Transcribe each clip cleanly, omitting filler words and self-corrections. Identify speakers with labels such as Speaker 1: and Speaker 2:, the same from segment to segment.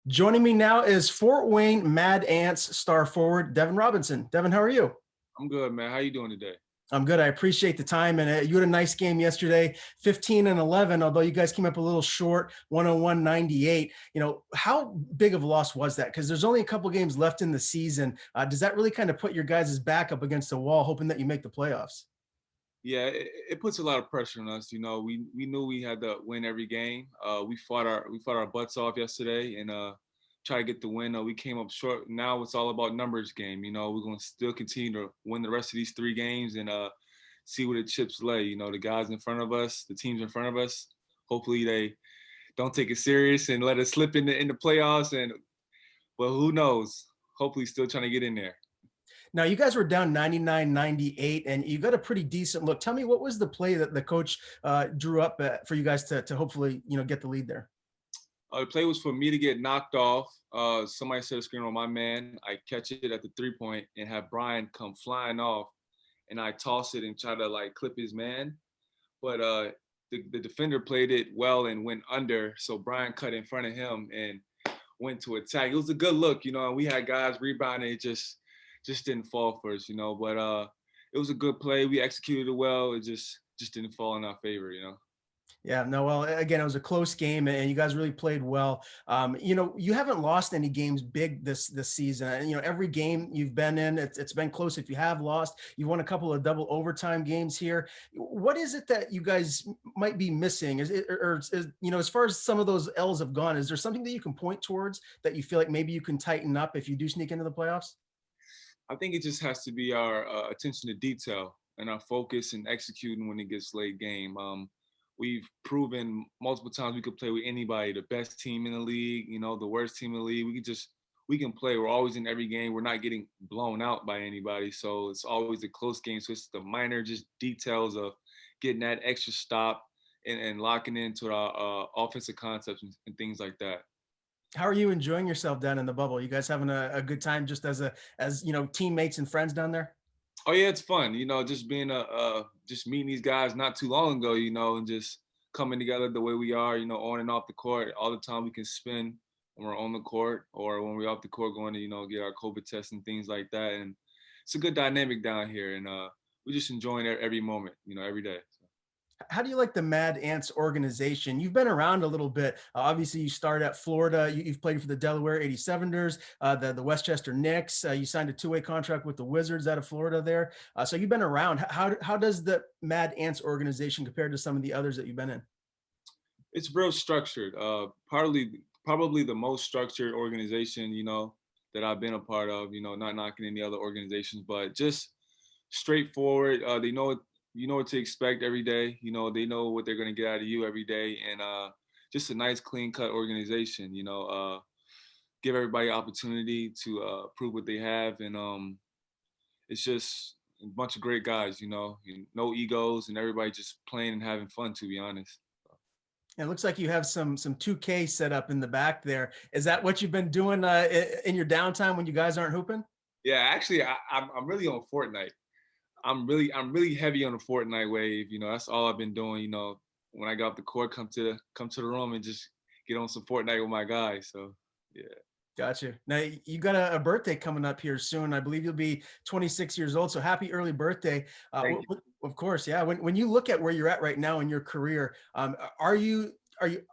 Speaker 1: Joining me now is Fort Wayne Mad Ants star forward Devin Robinson. Devin, how are you?
Speaker 2: I'm good, man. How you doing today?
Speaker 1: I'm good. I appreciate the time. And you had a nice game yesterday, 15 and 11, although you guys came up a little short, 101-98. How big of a loss was that? Because there's only a couple games left in the season. Does that really kind of put your guys' back up against the wall, hoping that you make the playoffs?
Speaker 2: Yeah, it puts a lot of pressure on us. We knew we had to win every game. We fought our butts off yesterday and try to get the win. We came up short. Now it's all about numbers game. We're gonna still continue to win the rest of these three games and see where the chips lay. The guys in front of us, the teams in front of us. Hopefully they don't take it serious and let us slip in the playoffs. And well, who knows? Hopefully, still trying to get in there.
Speaker 1: Now, you guys were down 99-98, and you got a pretty decent look. Tell me, what was the play that the coach drew up for you guys to hopefully get the lead there?
Speaker 2: The play was for me to get knocked off. Somebody set a screen on my man. I catch it at the 3 point and have Brian come flying off, and I toss it and try to like clip his man. But the defender played it well and went under, so Brian cut in front of him and went to attack. It was a good look, and we had guys rebounding. It just didn't fall for us, But it was a good play. We executed it well. It just didn't fall in our favor.
Speaker 1: Yeah, no, well, again, it was a close game, and you guys really played well. You haven't lost any games big this season. And, every game you've been in, it's been close. If you have lost, you've won a couple of double overtime games here. What is it that you guys might be missing? Is it, or is, as far as some of those L's have gone, is there something that you can point towards that you feel like maybe you can tighten up if you do sneak into the playoffs?
Speaker 2: I think it just has to be our attention to detail and our focus and executing when it gets late game. We've proven multiple times we could play with anybody, the best team in the league, the worst team in the league. We can play. We're always in every game. We're not getting blown out by anybody. So it's always a close game. So it's the minor just details of getting that extra stop and locking into our offensive concepts and things like that.
Speaker 1: How are you enjoying yourself down in the bubble? You guys having a good time just as teammates and friends down there?
Speaker 2: Oh yeah, it's fun. Just being just meeting these guys not too long ago. And just coming together the way we are. On and off the court. All the time we can spend when we're on the court or when we're off the court going to get our COVID tests and things like that. And it's a good dynamic down here, and we're just enjoying every moment. Every day.
Speaker 1: How do you like the Mad Ants organization? You've been around a little bit. Obviously, you started at Florida. You've played for the Delaware 87ers, the Westchester Knicks. You signed a two-way contract with the Wizards out of Florida there. So you've been around. How does the Mad Ants organization compare to some of the others that you've been in?
Speaker 2: It's real structured. Probably the most structured organization, that I've been a part of. Not knocking any other organizations, but just straightforward. They know you know what to expect every day. They know what they're gonna get out of you every day, and just a nice, clean cut organization. Give everybody opportunity to prove what they have, and it's just a bunch of great guys. No egos, and everybody just playing and having fun. To be honest.
Speaker 1: And it looks like you have some 2K set up in the back there. Is that what you've been doing in your downtime when you guys aren't hooping?
Speaker 2: Yeah, actually, I'm really on Fortnite. I'm really heavy on the Fortnite wave. That's all I've been doing. When I got off the court, come to the room and just get on some Fortnite with my guys. So yeah.
Speaker 1: Gotcha. Now you got a birthday coming up here soon. I believe you'll be 26 years old. So happy early birthday.
Speaker 2: Thank you.
Speaker 1: Of course, yeah. When you look at where you're at right now in your career, are you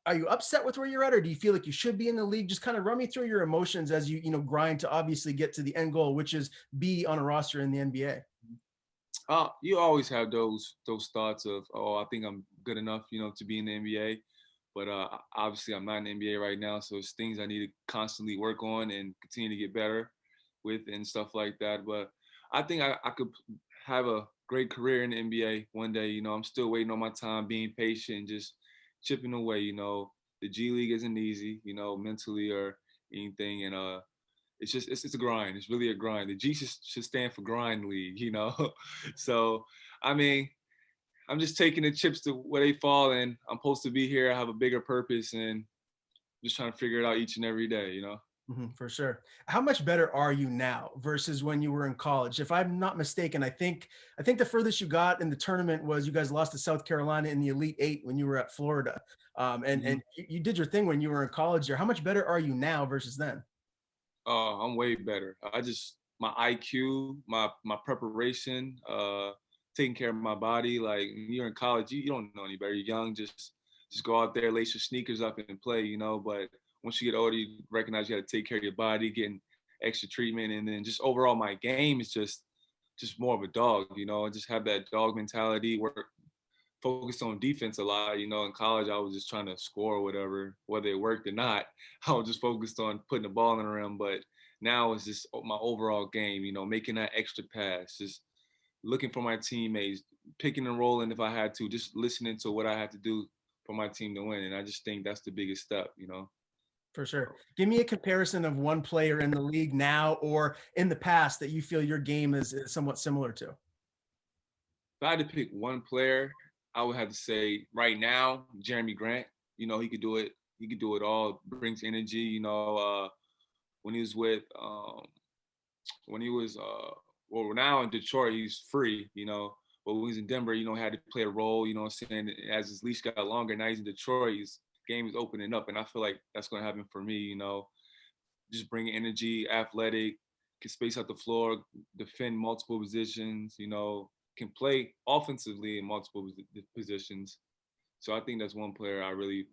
Speaker 1: upset with where you're at, or do you feel like you should be in the league? Just kind of run me through your emotions as you grind to obviously get to the end goal, which is be on a roster in the NBA.
Speaker 2: You always have those thoughts of, oh, I think I'm good enough, to be in the NBA. But obviously, I'm not in the NBA right now, so it's things I need to constantly work on and continue to get better with and stuff like that. But I think I could have a great career in the NBA one day. I'm still waiting on my time, being patient, just chipping away. The G League isn't easy, mentally or anything, and it's a grind. It's really a grind. The G should stand for grind league. So I mean, I'm just taking the chips to where they fall, and I'm supposed to be here. I have a bigger purpose, and just trying to figure it out each and every day.
Speaker 1: For sure. How much better are you now versus when you were in college? If I'm not mistaken, I think the furthest you got in the tournament was you guys lost to South Carolina in the Elite Eight when you were at Florida. And you did your thing when you were in college there. How much better are you now versus then?
Speaker 2: Oh, I'm way better. I just my IQ, my preparation, taking care of my body. Like when you're in college, you don't know any better. You're young, just go out there, lace your sneakers up and play, But once you get older, you recognize you got to take care of your body, getting extra treatment, and then just overall, my game is just more of a dog, and just have that dog mentality. Work focused on defense a lot. In college, I was just trying to score or whatever, whether it worked or not. I was just focused on putting the ball in the rim. But now it's just my overall game, making that extra pass, just looking for my teammates, picking and rolling if I had to, just listening to what I had to do for my team to win. And I just think that's the biggest step.
Speaker 1: For sure. Give me a comparison of one player in the league now or in the past that you feel your game is somewhat similar to.
Speaker 2: If I had to pick one player, I would have to say right now, Jeremy Grant. He could do it. He could do it all. Brings energy. When he was when he was well, now in Detroit, he's free. But when he was in Denver, had to play a role. I'm saying, as his leash got longer, now he's in Detroit. His game is opening up, and I feel like that's going to happen for me. Just bringing energy, athletic, can space out the floor, defend multiple positions. Can play offensively in multiple positions. So I think that's one player I really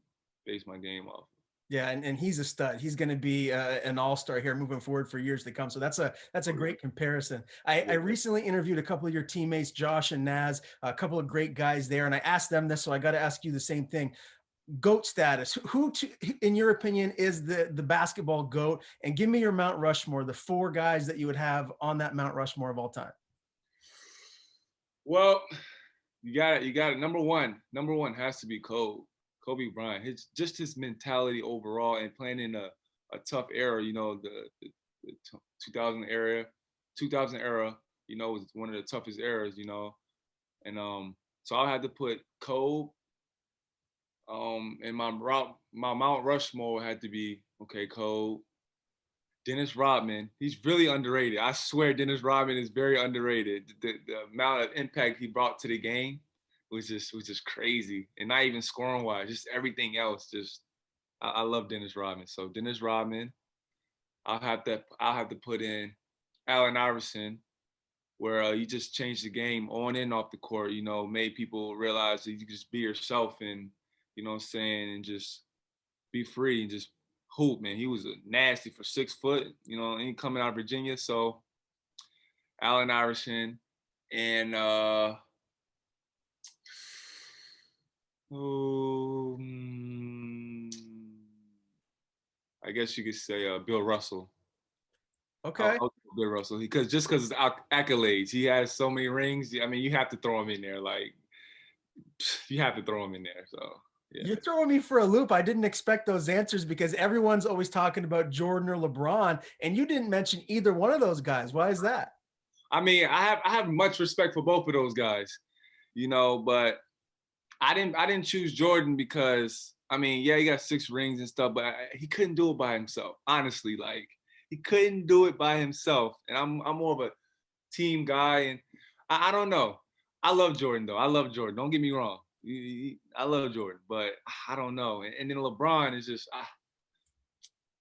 Speaker 2: base my game off.
Speaker 1: Yeah, and he's a stud. He's going to be an all-star here moving forward for years to come. So that's a great comparison. I recently interviewed a couple of your teammates, Josh and Naz, a couple of great guys there, and I asked them this, so I got to ask you the same thing. GOAT status. Who, in your opinion, is the basketball GOAT? And give me your Mount Rushmore, the four guys that you would have on that Mount Rushmore of all time.
Speaker 2: Well, you got it. Number one has to be Kobe Bryant. His mentality overall, and playing in a tough era. The 2000 era. Was one of the toughest eras. And so I had to put Kobe. And my Mount Rushmore had to be Kobe. Dennis Rodman, he's really underrated. I swear Dennis Rodman is very underrated. The amount of impact he brought to the game was just crazy. And not even scoring wise, just everything else. I love Dennis Rodman. So Dennis Rodman, I'll have to put in Allen Iverson, where you just changed the game on and off the court, made people realize that you can just be yourself and, what I'm saying, and just be free and just hoop, man. He was nasty for 6 foot, and coming out of Virginia. So Allen Iverson and I guess you could say Bill Russell.
Speaker 1: Okay.
Speaker 2: I'll Bill Russell because his accolades, he has so many rings. I mean, you have to throw him in there. Like, you have to throw him in there. So yeah.
Speaker 1: You're throwing me for a loop. I didn't expect those answers because everyone's always talking about Jordan or LeBron, and you didn't mention either one of those guys. Why is that?
Speaker 2: I mean, I have much respect for both of those guys, but I didn't choose Jordan because, I mean, yeah, he got 6 rings and stuff, but he couldn't do it by himself. Honestly, like, he couldn't do it by himself. And I'm more of a team guy, and I don't know. I love Jordan though. I love Jordan. Don't get me wrong. I love Jordan, but I don't know. And then LeBron is just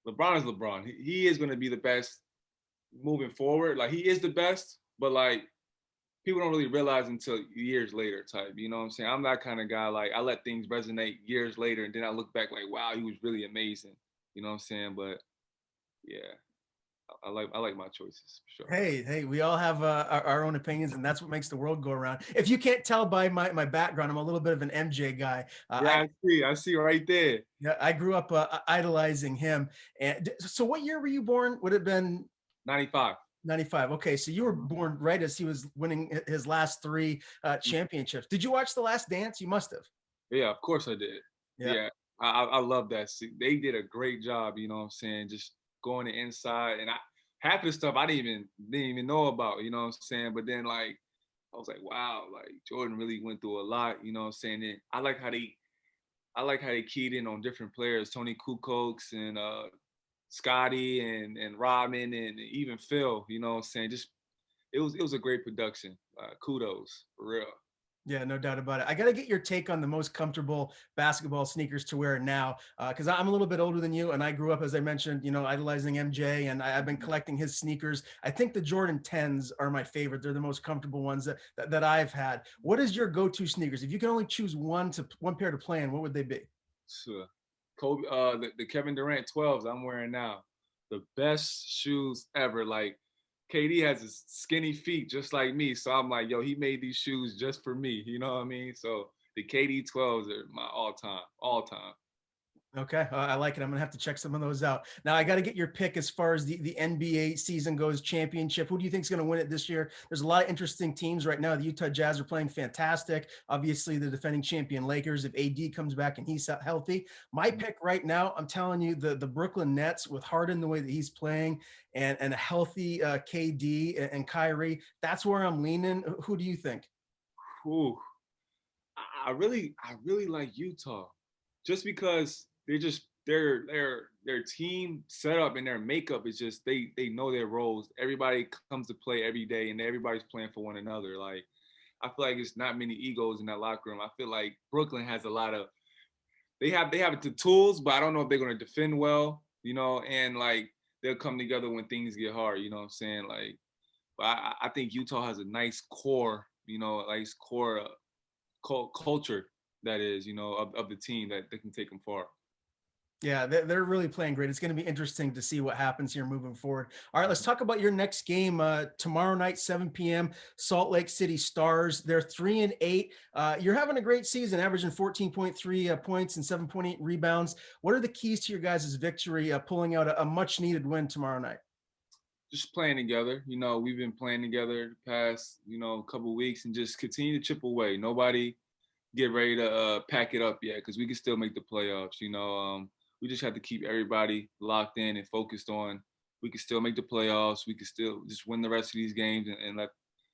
Speaker 2: LeBron is LeBron. He is going to be the best moving forward. Like, he is the best, but like, people don't really realize until years later type. You know what I'm saying? I'm that kind of guy. Like, I let things resonate years later, and then I look back like, wow, he was really amazing. You know what I'm saying? But yeah, I like my choices for sure.
Speaker 1: Hey, we all have our own opinions, and that's what makes the world go around. If you can't tell by my background, I'm a little bit of an MJ guy.
Speaker 2: Yeah, I see right there.
Speaker 1: Yeah, I grew up idolizing him. And so, what year were you born? Would it have been
Speaker 2: 95.
Speaker 1: 95? Okay, so you were born right as he was winning his last 3 championships. Did you watch The Last Dance? You must have.
Speaker 2: Yeah, of course I did. Yeah, I love that. They did a great job. You know what I'm saying? Just going the inside, and half of the stuff I didn't even know about. You know what I'm saying? But then, like, I was like, wow, like, Jordan really went through a lot. You know what I'm saying? And I like how they keyed in on different players, Tony Kukoc and Scotty and Rodman and even Phil. You know what I'm saying? Just it was a great production. Kudos for real.
Speaker 1: Yeah, no doubt about it. I got to get your take on the most comfortable basketball sneakers to wear now, because I'm a little bit older than you, and I grew up, as I mentioned, idolizing MJ, and I've been
Speaker 2: Mhm.
Speaker 1: collecting his sneakers. I think the Jordan 10s are my favorite. They're the most comfortable ones that I've had. What is your go-to sneakers? If you can only choose one pair to play in, what would they be?
Speaker 2: Sure. Kobe, the Kevin Durant 12s I'm wearing now, the best shoes ever. Like KD has his skinny feet just like me, so I'm like, yo, he made these shoes just for me. You know what I mean? So the KD 12s are my all time, all time.
Speaker 1: Okay, I like it. I'm gonna have to check some of those out. Now, I got to get your pick as far as the NBA season goes, championship. Who do you think is going to win it this year? There's a lot of interesting teams right now. The Utah Jazz are playing fantastic. Obviously, the defending champion Lakers. If AD comes back and he's healthy, my pick right now, I'm telling you, the Brooklyn Nets with Harden the way that he's playing and a healthy KD and Kyrie. That's where I'm leaning. Who do you think?
Speaker 2: Whew. I really like Utah, just because their team setup and their makeup is just they know their roles. Everybody comes to play every day, and everybody's playing for one another. Like I feel like it's not many egos in that locker room. I feel like Brooklyn has a lot of they have the tools, but I don't know if they're gonna defend well, and like they'll come together when things get hard. You know what I'm saying? Like, but I think Utah has a nice core, nice core culture that is, of the team that they can take them far.
Speaker 1: Yeah, they're really playing great. It's going to be interesting to see what happens here moving forward. All right, let's talk about your next game tomorrow night, 7 p.m. Salt Lake City Stars. They're 3-8. You're having a great season, averaging 14.3 points and 7.8 rebounds. What are the keys to your guys' victory, pulling out a much needed win tomorrow night?
Speaker 2: Just playing together. We've been playing together the past, couple weeks, and just continue to chip away. Nobody get ready to pack it up yet, because we can still make the playoffs. We just have to keep everybody locked in and focused on. We can still make the playoffs. We can still just win the rest of these games, and let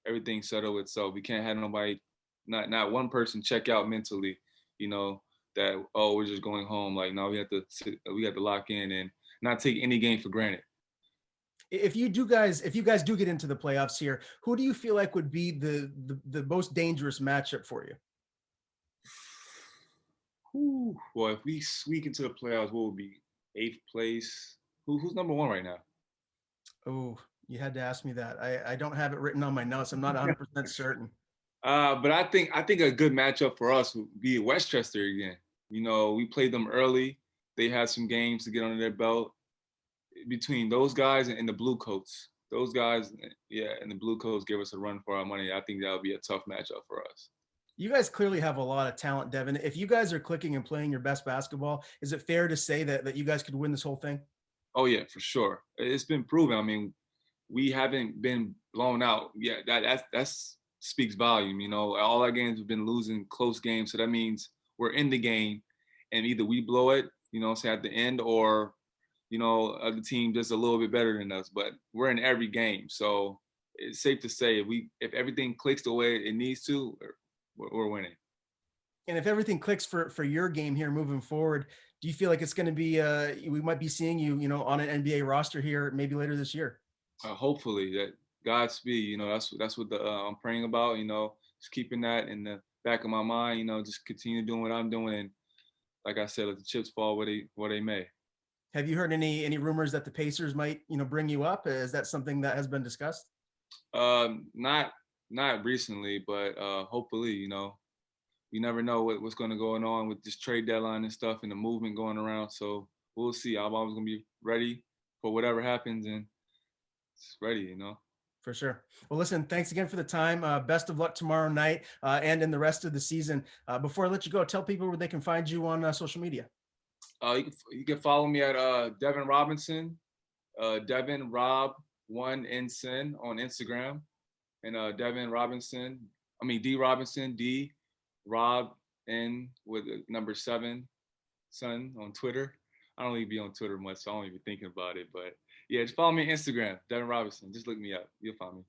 Speaker 2: everything settle itself. We can't have nobody, not one person, check out mentally. You know that, oh, we're just going home. Like, no, we have to lock in and not take any game for granted.
Speaker 1: If you guys do get into the playoffs here, who do you feel like would be the most dangerous matchup for you?
Speaker 2: Whew. Well, if we squeak into the playoffs, what would be eighth place? Who's number one right now?
Speaker 1: Oh, you had to ask me that. I don't have it written on my notes. I'm not 100% certain.
Speaker 2: But I think a good matchup for us would be Westchester again. We played them early. They had some games to get under their belt. Between those guys and the Blue Coats, those guys, yeah, and the Blue Coats give us a run for our money. I think that would be a tough matchup for us.
Speaker 1: You guys clearly have a lot of talent, Devin. If you guys are clicking and playing your best basketball, is it fair to say that you guys could win this whole thing?
Speaker 2: Oh yeah, for sure. It's been proven. I mean, we haven't been blown out. Yeah, that's speaks volume. All our games have been losing close games, so that means we're in the game, and either we blow it, say at the end, or the team does a little bit better than us. But we're in every game, so it's safe to say if everything clicks the way it needs to, we're winning.
Speaker 1: And if everything clicks for your game here moving forward, do you feel like it's going to be we might be seeing you, on an NBA roster here maybe later this year?
Speaker 2: Hopefully that Godspeed. That's what I'm praying about. Just keeping that in the back of my mind. Just continue doing what I'm doing, and like I said, let the chips fall where they may.
Speaker 1: Have you heard any rumors that the Pacers might, bring you up? Is that something that has been discussed?
Speaker 2: Not recently, but hopefully. You never know what's going to go on with this trade deadline and stuff, and the movement going around. So we'll see. I'm always going to be ready for whatever happens, and it's ready.
Speaker 1: For sure. Well, listen, thanks again for the time. Best of luck tomorrow night and in the rest of the season. Before I let you go, tell people where they can find you on social media.
Speaker 2: You can follow me at Devin Robinson, Devin Rob One Ensign on Instagram, and Devin Robinson. I mean D Robinson, D Rob N with the number 7 son on Twitter. I don't even be on Twitter much, so I don't even thinking about it. But yeah, just follow me on Instagram, Devin Robinson. Just look me up. You'll find me.